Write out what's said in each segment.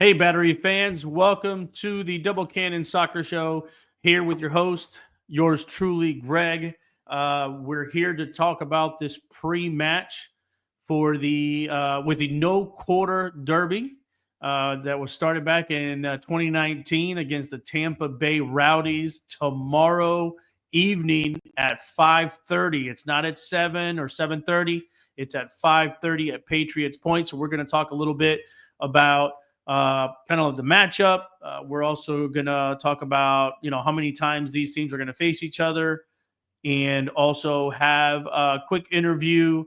Hey, Battery fans, welcome to the Double Cannon Soccer Show. Here with your host, yours truly, Greg. We're here to talk about this pre-match for the with the no quarter derby that was started back in 2019 against the Tampa Bay Rowdies tomorrow evening at 5:30. It's not at 7 or 7:30. It's at 5:30 at Patriots Point. So we're going to talk a little bit about kind of the matchup. We're also going to talk about, how many times these teams are going to face each other, and also have a quick interview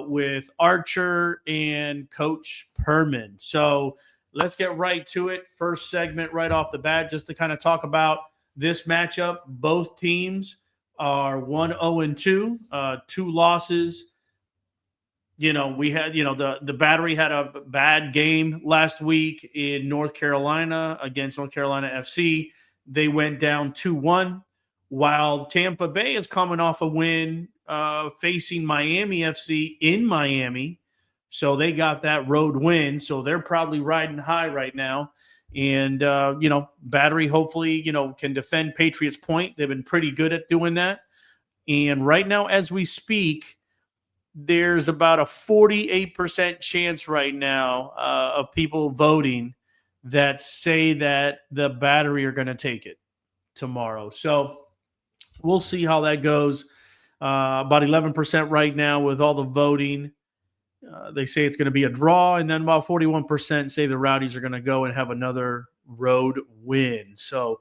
with Archer and Coach Pirmann. So let's get right to it. First segment right off the bat, just to kind of talk about this matchup. Both teams are 1-0-2, two losses. We had, the Battery had a bad game last week in North Carolina against North Carolina FC. They went down 2-1, while Tampa Bay is coming off a win facing Miami FC in Miami. So they got that road win. So they're probably riding high right now. And, Battery hopefully, can defend Patriots Point. They've been pretty good at doing that. And right now, as we speak, there's about a 48% chance right now of people voting that say that the Battery are going to take it tomorrow. So we'll see how that goes. About 11% right now with all the voting. They say it's going to be a draw, and then about 41% say the Rowdies are going to go and have another road win. So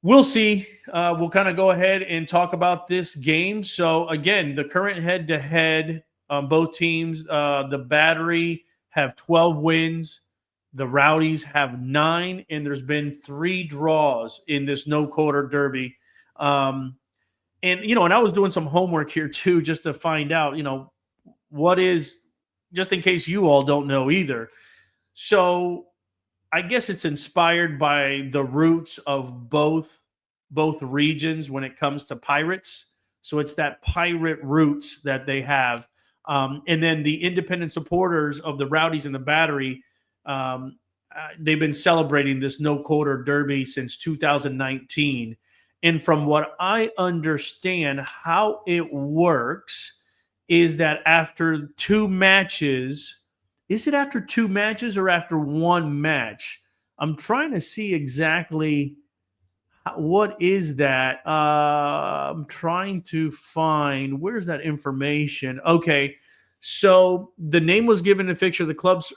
we'll see. We'll kind of go ahead and talk about this game. So, again, the current head-to-head on both teams, the Battery have 12 wins. The Rowdies have 9, and there's been 3 draws in this no-quarter derby. And I was doing some homework here, too, just to find out, what is, just in case you all don't know either. So I guess it's inspired by the roots of both regions when it comes to pirates. So it's that pirate roots that they have. And then the independent supporters of the Rowdies and the Battery, they've been celebrating this no-quarter derby since 2019. And from what I understand, how it works is that after 2 matches – is it after 2 matches or after 1 match? I'm trying to see exactly what is that. I'm trying to find, where's that information? Okay, so the name was given in a fixture of the club's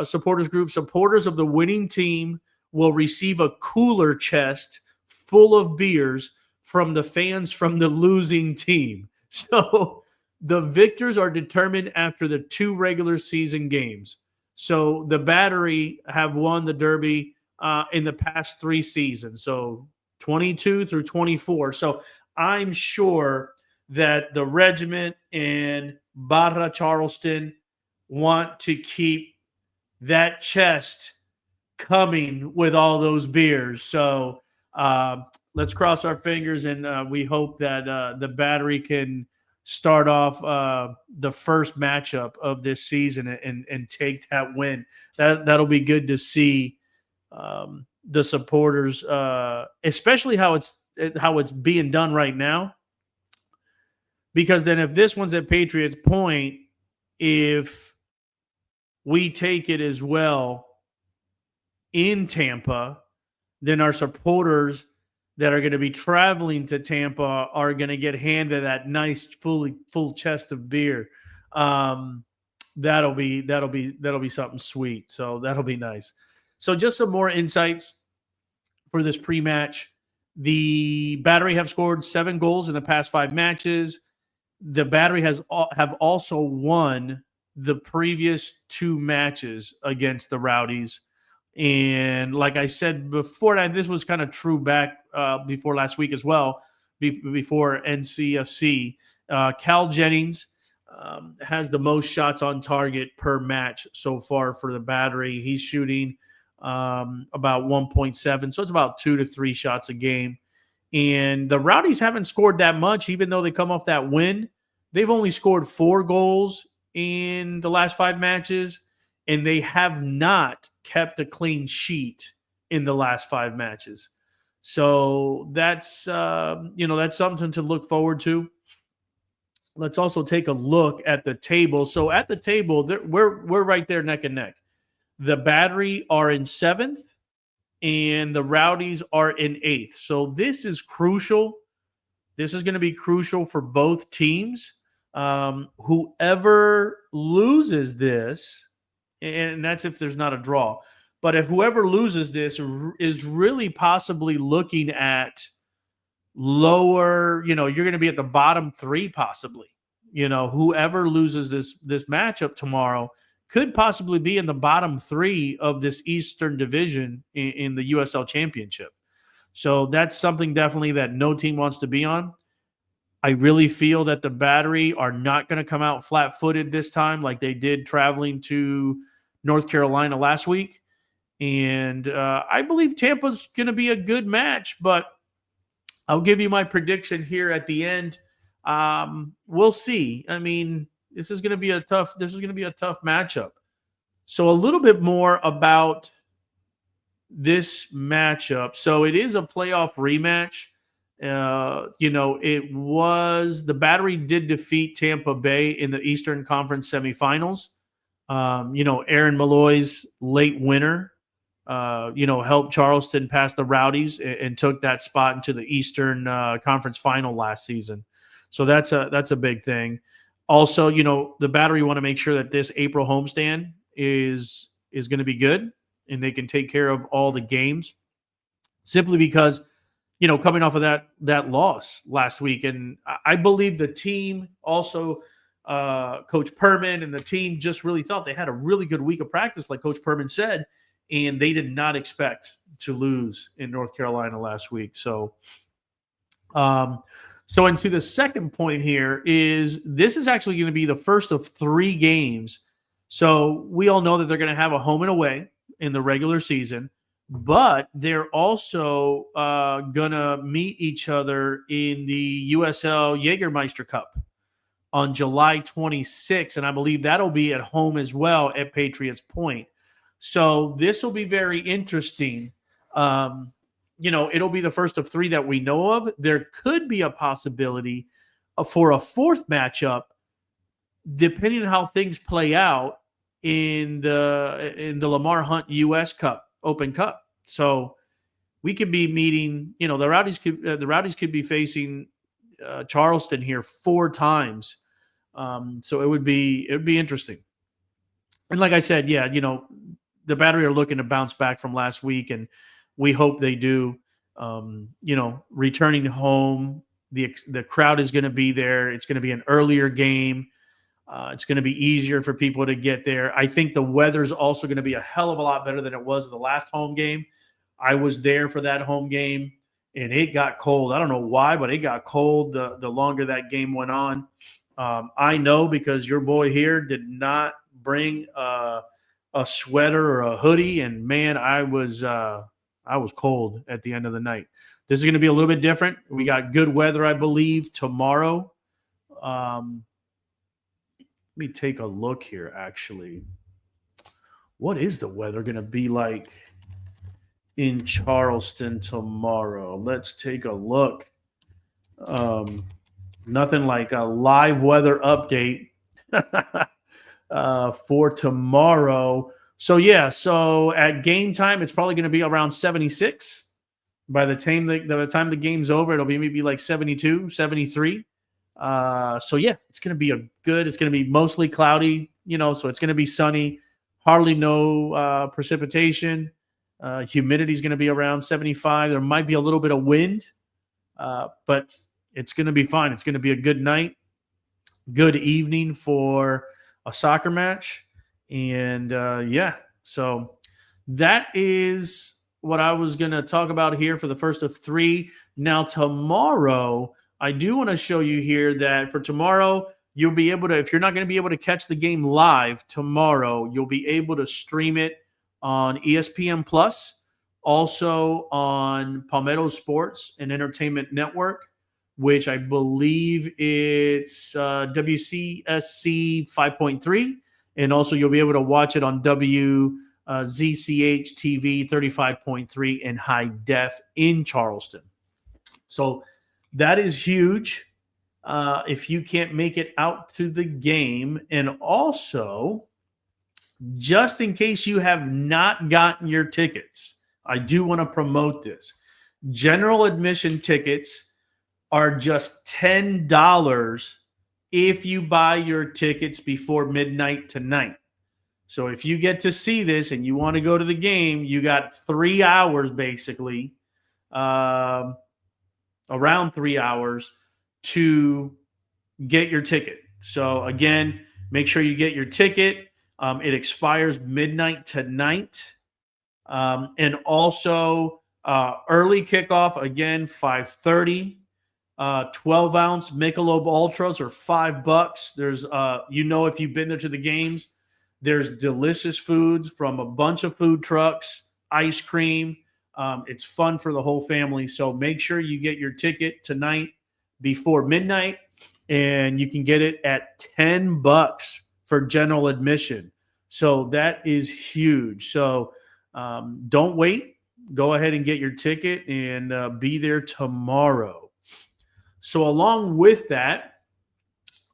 supporters group. Supporters of the winning team will receive a cooler chest full of beers from the fans from the losing team. So the victors are determined after the 2 regular season games. So the Battery have won the Derby in the past 3 seasons, so 22 through 24. So I'm sure that the regiment and Barra Charleston want to keep that chest coming with all those beers. So let's cross our fingers, and we hope that the Battery can start off the first matchup of this season and take that win. That'll be good to see the supporters, especially how it's being done right now. Because then if this one's at Patriots Point, if we take it as well in Tampa, then our supporters that are going to be traveling to Tampa are going to get handed that nice full chest of beer. That'll be something sweet. So that'll be nice. So just some more insights for this pre-match. The Battery have scored 7 goals in the past 5 matches. The Battery have also won the previous 2 matches against the Rowdies. And like I said before, this was kind of true back before last week as well, before NCFC. Cal Jennings has the most shots on target per match so far for the Battery. He's shooting about 1.7, so it's about 2 to 3 shots a game. And the Rowdies haven't scored that much, even though they come off that win. They've only scored 4 goals in the last 5 matches. and they have not kept a clean sheet in the last 5 matches. So that's that's something to look forward to. Let's also take a look at the table. So at the table, we're right there neck and neck. The Battery are in 7th, and the Rowdies are in 8th. So this is crucial. This is going to be crucial for both teams. Whoever loses this, and that's if there's not a draw, but if whoever loses this is really possibly looking at lower, you're going to be at the bottom 3 possibly. Whoever loses this matchup tomorrow could possibly be in the bottom 3 of this Eastern Division in the USL Championship. So that's something definitely that no team wants to be on. I really feel that the Battery are not going to come out flat-footed this time like they did traveling to North Carolina last week. And I believe Tampa's going to be a good match, but I'll give you my prediction here at the end. We'll see. I mean, this is going to be a tough matchup. So a little bit more about this matchup. So it is a playoff rematch. It was the Battery did defeat Tampa Bay in the Eastern Conference semifinals. Aaron Malloy's late winner, helped Charleston pass the Rowdies and took that spot into the Eastern Conference final last season. So that's a big thing. Also, the Battery want to make sure that this April homestand is going to be good and they can take care of all the games, simply because coming off of that loss last week. And I believe the team also, Coach Pirmann and the team just really thought they had a really good week of practice, like Coach Pirmann said, and they did not expect to lose in North Carolina last week. So into the second point here is this is actually going to be the first of 3 games. So we all know that they're going to have a home and away in the regular season, but they're also going to meet each other in the USL Jägermeister Cup on July 26th, and I believe that'll be at home as well at Patriots Point. So this will be very interesting. It'll be the first of 3 that we know of. There could be a possibility for a 4th matchup, depending on how things play out in the Lamar Hunt US Cup, Open Cup. So we could be meeting, the Rowdies could be facing Charleston here 4 times. So it would be interesting. And like I said, the Battery are looking to bounce back from last week, and we hope they do. Returning home, the crowd is going to be there. It's going to be an earlier game. It's going to be easier for people to get there. I think the weather's also going to be a hell of a lot better than it was the last home game. I was there for that home game, and it got cold. I don't know why, but it got cold the longer that game went on. I know because your boy here did not bring a sweater or a hoodie, and man, I was cold at the end of the night. This is going to be a little bit different. We got good weather, I believe, tomorrow. Let me take a look here, actually. What is the weather going to be like in Charleston tomorrow? Let's take a look. Nothing like a live weather update for tomorrow. So at game time, it's probably going to be around 76. By the time the game's over, it'll be maybe like 72, 73. It's going to be it's going to be mostly cloudy, so it's going to be sunny, hardly no precipitation. Humidity is going to be around 75. There might be a little bit of wind, but it's going to be fine. It's going to be a good night, good evening for a soccer match. And so that is what I was going to talk about here for the first of 3. Now, tomorrow, I do want to show you here that for tomorrow, you'll be able to, if you're not going to be able to catch the game live tomorrow, you'll be able to stream it on ESPN Plus, also on Palmetto Sports and Entertainment Network, which I believe it's WCSC 5.3 And also you'll be able to watch it on WZCH TV 35.3 in high def in Charleston. So that is huge if you can't make it out to the game. And also, just in case you have not gotten your tickets, I do want to promote this. General admission tickets are just $10 if you buy your tickets before midnight tonight. So if you get to see this and you want to go to the game, you got 3 hours basically, around 3 hours to get your ticket. So again, make sure you get your ticket. It expires midnight tonight. And also early kickoff, again, 5:30. 12-ounce Michelob Ultras are $5. There's, if you've been there to the games, there's delicious foods from a bunch of food trucks, ice cream. It's fun for the whole family. So make sure you get your ticket tonight before midnight, and you can get it at $10 for general admission. So that is huge. So don't wait. Go ahead and get your ticket and be there tomorrow. So along with that,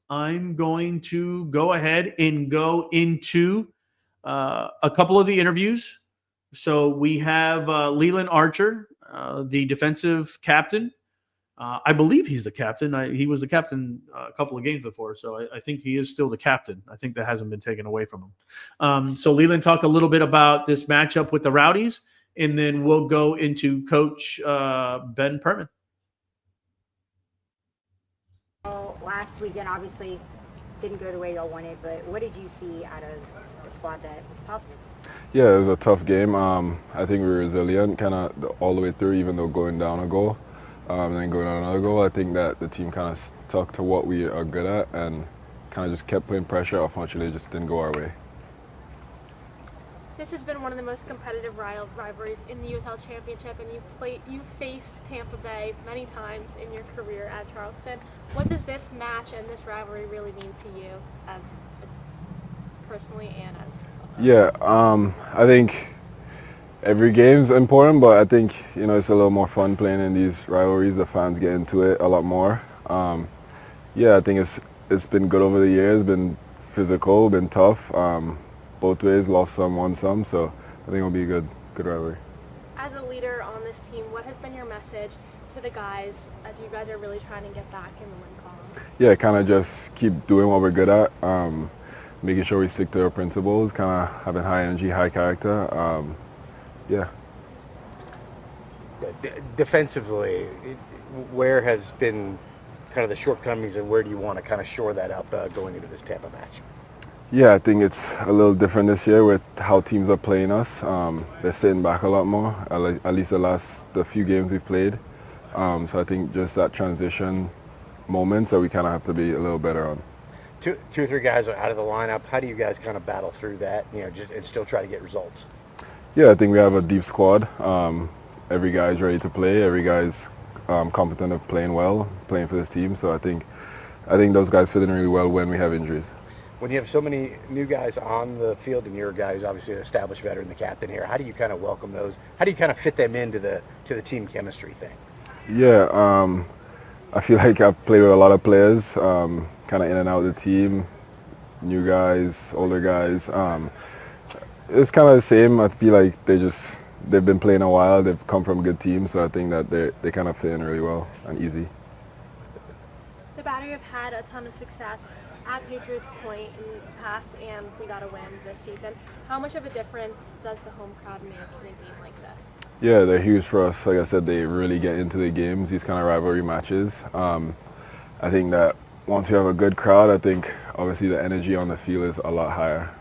I'm going to go ahead and go into a couple of the interviews. So we have Leland Archer, the defensive captain. I believe he's the captain. He was the captain a couple of games before, so I think he is still the captain. I think that hasn't been taken away from him. So Leland talked a little bit about this matchup with the Rowdies, and then we'll go into Coach Ben Pirmann. Last weekend obviously didn't go the way y'all wanted, but what did you see out of the squad that was positive? Yeah, it was a tough game. I think we were resilient kind of all the way through, even though going down a goal and then going on another goal. I think that the team kind of stuck to what we are good at and kind of just kept putting pressure. Unfortunately, it just didn't go our way. This has been one of the most competitive rivalries in the USL Championship, and you've faced Tampa Bay many times in your career at Charleston. What does this match and this rivalry really mean to you, as personally and as? Yeah, I think every game's important, but I think it's a little more fun playing in these rivalries. The fans get into it a lot more. I think it's been good over the years. Been physical, been tough. Both ways, lost some, won some, so I think it'll be a good rivalry. As a leader on this team, what has been your message to the guys as you guys are really trying to get back in the win column? Yeah, kind of just keep doing what we're good at, making sure we stick to our principles, kind of having high energy, high character. Defensively, where has been kind of the shortcomings, and where do you want to kind of shore that up going into this Tampa match? Yeah, I think it's a little different this year with how teams are playing us. They're sitting back a lot more, at least the few games we've played. So I think just that transition moments that we kind of have to be a little better on. Two or three guys are out of the lineup. How do you guys kind of battle through that, and still try to get results? Yeah, I think we have a deep squad. Every guy's ready to play. Every guy's competent of playing well, playing for this team. So I think those guys fit in really well when we have injuries. When you have so many new guys on the field, and you're a guy who's obviously an established veteran, the captain here, how do you kind of welcome those? How do you kind of fit them into the team chemistry thing? Yeah, I feel like I've played with a lot of players, kind of in and out of the team, new guys, older guys. It's kind of the same. I feel like they've been playing a while. They've come from good teams, so I think that they kind of fit in really well and easy. The Battery have had a ton of success at Patriots Point in the past, and we got a win this season. How much of a difference does the home crowd make in a game like this? Yeah, they're huge for us. Like I said, they really get into the games, these kind of rivalry matches. I think that once we have a good crowd, I think obviously the energy on the field is a lot higher.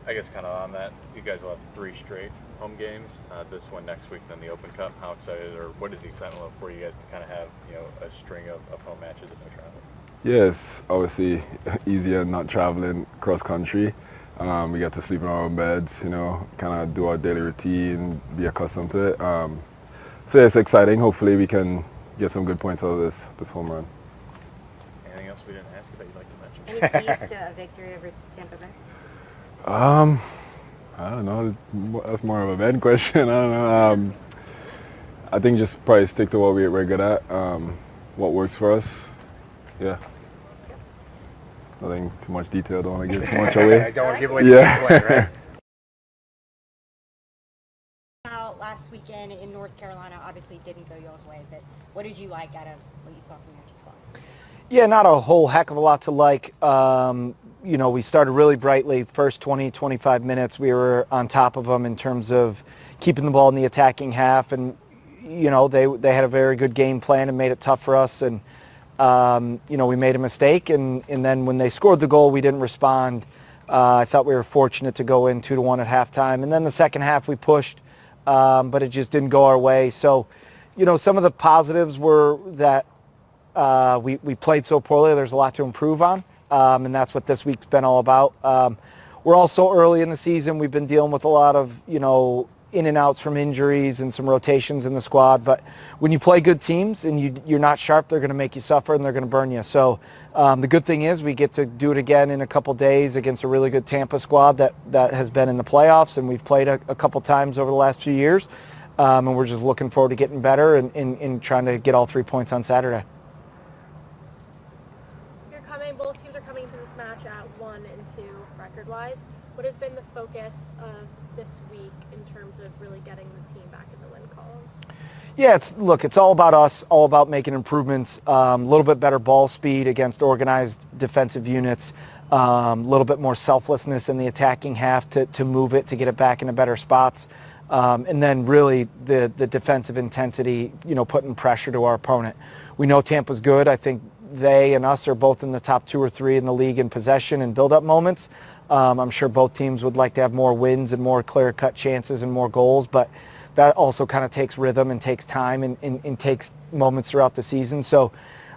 I guess kind of on that, you guys will have 3 straight home games. This one next week, then the Open Cup. How excited, or what is the excitement level for you guys to kind of have a string of home matches and no travel? Yes, obviously easier not traveling cross country. We get to sleep in our own beds, kind of do our daily routine, be accustomed to it. So yeah, it's exciting. Hopefully we can get some good points out of this home run. Anything else? else we didn't ask you that you'd like to mention? Any keys to a victory over Tampa Bay? I don't know. That's more of a Ben question. I don't know. I think just probably stick to what we're good at, what works for us. Yeah. Nothing too much detail. Don't want to give too much away. Don't want to give away the play, right? Last weekend in North Carolina obviously didn't go y'all's way, but what did you like out of what you saw from your squad? Yeah, not a whole heck of a lot to like. We started really brightly. First 20, 25 minutes, we were on top of them in terms of keeping the ball in the attacking half, and they had a very good game plan and made it tough for us. And we made a mistake, and then when they scored the goal, we didn't respond. I thought we were fortunate to go in 2-1 at halftime, and then the second half we pushed, but it just didn't go our way. So, some of the positives were that we played so poorly. There's a lot to improve on, and that's what this week's been all about. We're also early in the season. We've been dealing with a lot of, in and outs from injuries and some rotations in the squad. But when you play good teams and you're not sharp, they're going to make you suffer and they're going to burn you. So the good thing is we get to do it again in a couple days against a really good Tampa squad that has been in the playoffs, and we've played a couple times over the last few years. And we're just looking forward to getting better and trying to get all 3 points on Saturday. Both teams are coming to this match at 1-2 record-wise. What has been the focus of this week in terms of really getting the team back in the win column? Yeah, it's all about us, all about making improvements, a little bit better ball speed against organized defensive units, a little bit more selflessness in the attacking half to move it, to get it back into better spots. And then really the defensive intensity, putting pressure to our opponent. We know Tampa's good. I think they and us are both in the top 2 or 3 in the league in possession and build-up moments. I'm sure both teams would like to have more wins and more clear-cut chances and more goals, but that also kind of takes rhythm and takes time and takes moments throughout the season. So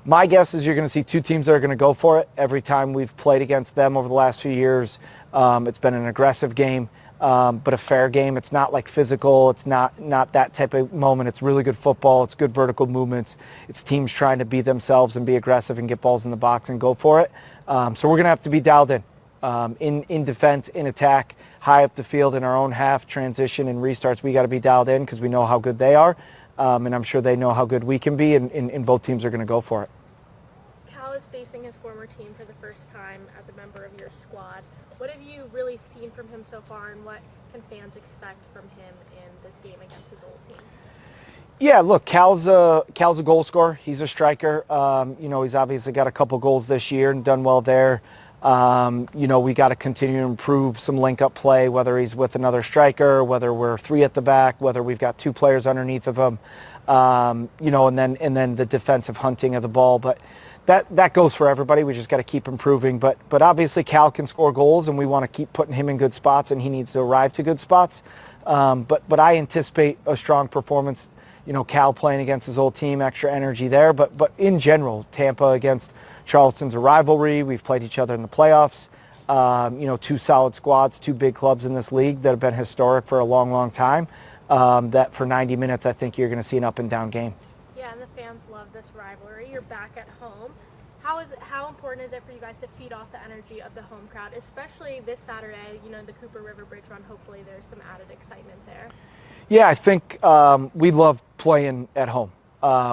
my guess is you're going to see 2 teams that are going to go for it. Every time we've played against them over the last few years, it's been an aggressive game, but a fair game. It's not like physical. It's not that type of moment. It's really good football. It's good vertical movements. It's teams trying to be themselves and be aggressive and get balls in the box and go for it. So we're going to have to be dialed in defense, in attack, high up the field in our own half, transition and restarts. We got to be dialed in because we know how good they are, and I'm sure they know how good we can be, and both teams are going to go for it. Cal is facing his former team for the first time as a member of your squad. What have you really seen from him so far, and what can fans expect from him in this game against his old team? Yeah, look, Cal's a goal scorer. He's a striker. He's obviously got a couple goals this year and done well there. We got to continue to improve some link-up play, whether he's with another striker, whether we're 3 at the back, whether we've got 2 players underneath of him, and then the defensive hunting of the ball. But that goes for everybody. We just got to keep improving. But obviously Cal can score goals, and we want to keep putting him in good spots, and he needs to arrive to good spots. But I anticipate a strong performance. Cal playing against his old team, extra energy there. But in general, Tampa against Charleston's a rivalry. We've played each other in the playoffs. 2 solid squads, 2 big clubs in this league that have been historic for a long, long time. That for 90 minutes, I think you're going to see an up and down game. Yeah, and the fans love this rivalry. You're back at home. How important is it for you guys to feed off the energy of the home crowd, especially this Saturday, the Cooper River Bridge Run? Hopefully there's some added excitement there. Yeah, I think we love playing at home.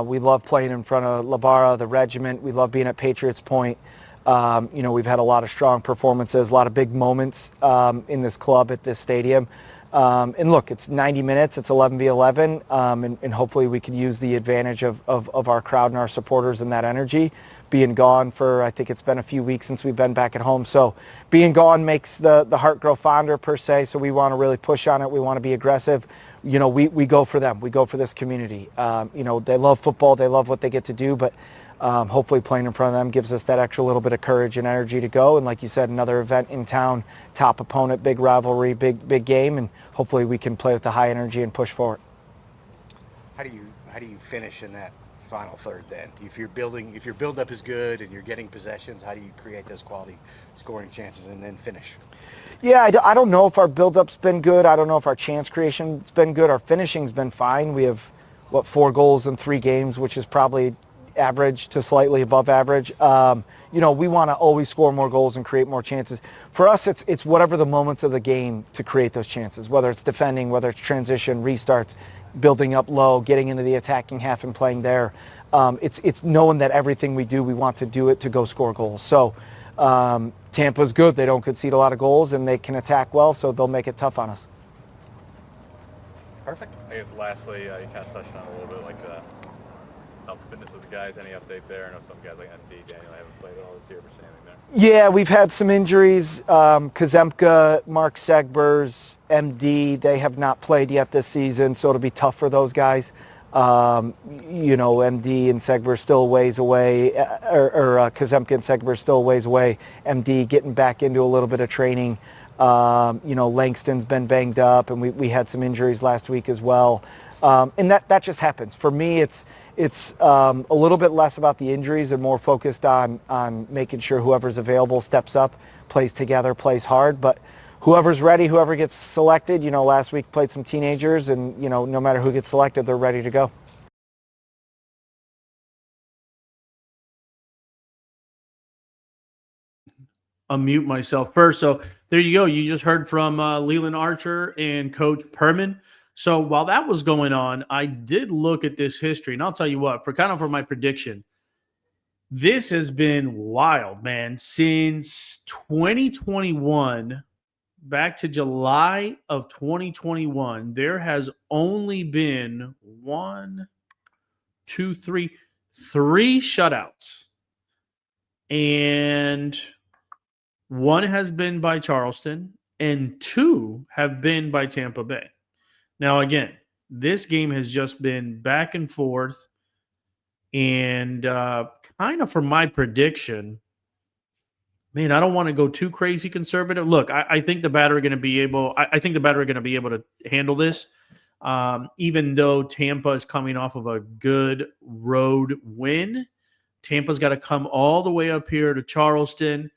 We love playing in front of Labara, the regiment. We love being at Patriots Point. We've had a lot of strong performances, a lot of big moments in this club at this stadium. And look, it's 90 minutes, it's 11v11, and hopefully we can use the advantage of our crowd and our supporters and that energy. Being gone for, I think it's been a few weeks since we've been back at home. So being gone makes the heart grow fonder per se, so we want to really push on it. We want to be aggressive. We go for them. We go for this community. They love football. They love what they get to do, but hopefully playing in front of them gives us that extra little bit of courage and energy to go. And like you said, another event in town, top opponent, big rivalry, big game, and hopefully we can play with the high energy and push forward. How do you finish in that final third then? If your build-up is good and you're getting possessions, how do you create those quality scoring chances and then finish? Yeah, I don't know if our build-up's been good. I don't know if our chance creation's been good. Our finishing's been fine. We have, 4 goals in 3 games, which is probably average to slightly above average. We want to always score more goals and create more chances. For us, it's whatever the moments of the game to create those chances, whether it's defending, whether it's transition, restarts, building up low, getting into the attacking half and playing there. It's knowing that everything we do, we want to do it to go score goals. So Tampa's good. They don't concede a lot of goals, and they can attack well, so they'll make it tough on us. Perfect. I guess lastly, you kind of touched on a little bit like the health fitness of the guys. Any update there? I know some guys like MD, Daniel, haven't played at all this year, but anything there? Yeah, we've had some injuries. Kazemka, Mark Segbers, MD, they have not played yet this season, so it'll be tough for those guys. MD and Segbers still ways away, or Kazemka and Segbers still ways away. MD getting back into a little bit of training. Langston's been banged up, and we had some injuries last week as well. And that just happens. For me, it's a little bit less about the injuries and more focused on making sure whoever's available steps up, plays together, plays hard. But whoever's ready, whoever gets selected, last week played some teenagers, and, no matter who gets selected, they're ready to go. Unmute myself first. So there you go. You just heard from Leland Archer and Coach Pirmann. So while that was going on, I did look at this history, and I'll tell you what, for my prediction, this has been wild, man. Since 2021, back to July of 2021, there has only been three shutouts. And one has been by Charleston, and two have been by Tampa Bay. Now, again, this game has just been back and forth, and kind of for my prediction, man, I don't want to go too crazy conservative. Look, I think the Battery are going to be able. I think the Battery are going to be able to handle this, even though Tampa is coming off of a good road win. Tampa's got to come all the way up here to Charleston.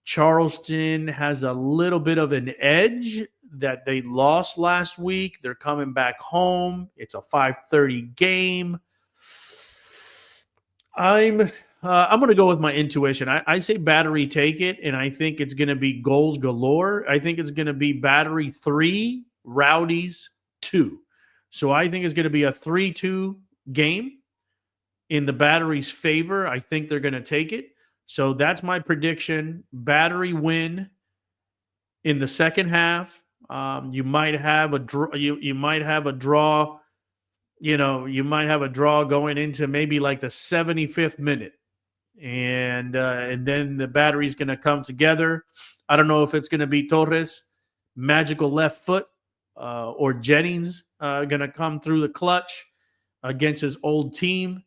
Charleston has a little bit of an edge that they lost last week. They're coming back home. It's a 5:30 game. I'm going to go with my intuition. I say Battery take it, and I think it's going to be goals galore. I think it's going to be Battery 3, Rowdies 2. So I think it's going to be a 3-2 game in the Battery's favor. I think they're going to take it. So that's my prediction. Battery win in the second half. You might have a draw. You might have a draw. You might have a draw going into maybe like the 75th minute, and then the Battery's going to come together. I don't know if it's going to be Torres, magical left foot, or Jennings going to come through the clutch against his old team.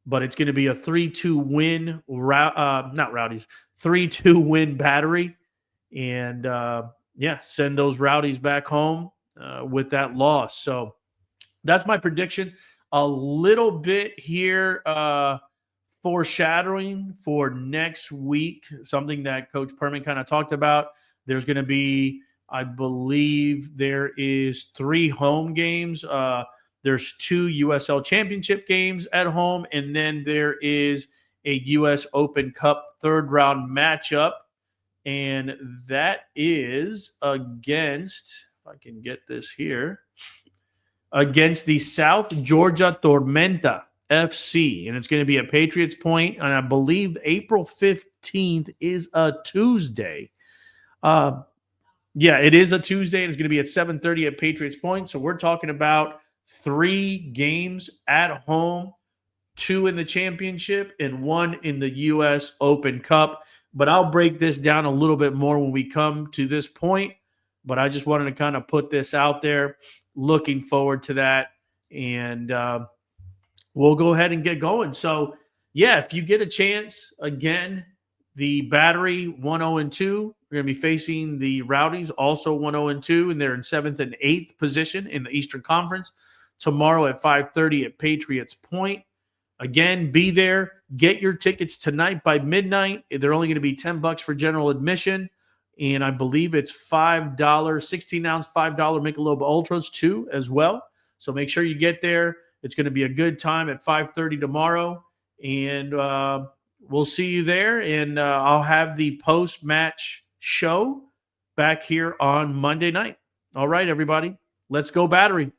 But it's going to be a 3-2 win, not Rowdies, 3-2 win Battery. And, send those Rowdies back home with that loss. So that's my prediction. A little bit here foreshadowing for next week, something that Coach Pirmann kind of talked about. There's going to be, I believe there is 3 home games. There's 2 USL Championship games at home, and then there is a U.S. Open Cup third-round matchup, and that is against, if I can get this here, against the South Georgia Tormenta FC, and it's going to be at Patriots Point, and I believe April 15th is a Tuesday. It is a Tuesday, and it's going to be at 7:30 at Patriots Point, so we're talking about 3 games at home, 2 in the championship and 1 in the U.S. Open Cup. But I'll break this down a little bit more when we come to this point. But I just wanted to kind of put this out there. Looking forward to that. And we'll go ahead and get going. So, if you get a chance, again, the Battery 1-0-2. We're going to be facing the Rowdies, also 1-0-2, and they're in 7th and 8th position in the Eastern Conference. Tomorrow at 5:30 at Patriots Point. Again, be there. Get your tickets tonight by midnight. They're only going to be $10 for general admission. And I believe it's $5, 16-ounce, $5 Michelob Ultras too as well. So make sure you get there. It's going to be a good time at 5:30 tomorrow. And we'll see you there. And I'll have the post-match show back here on Monday night. All right, everybody. Let's go Battery.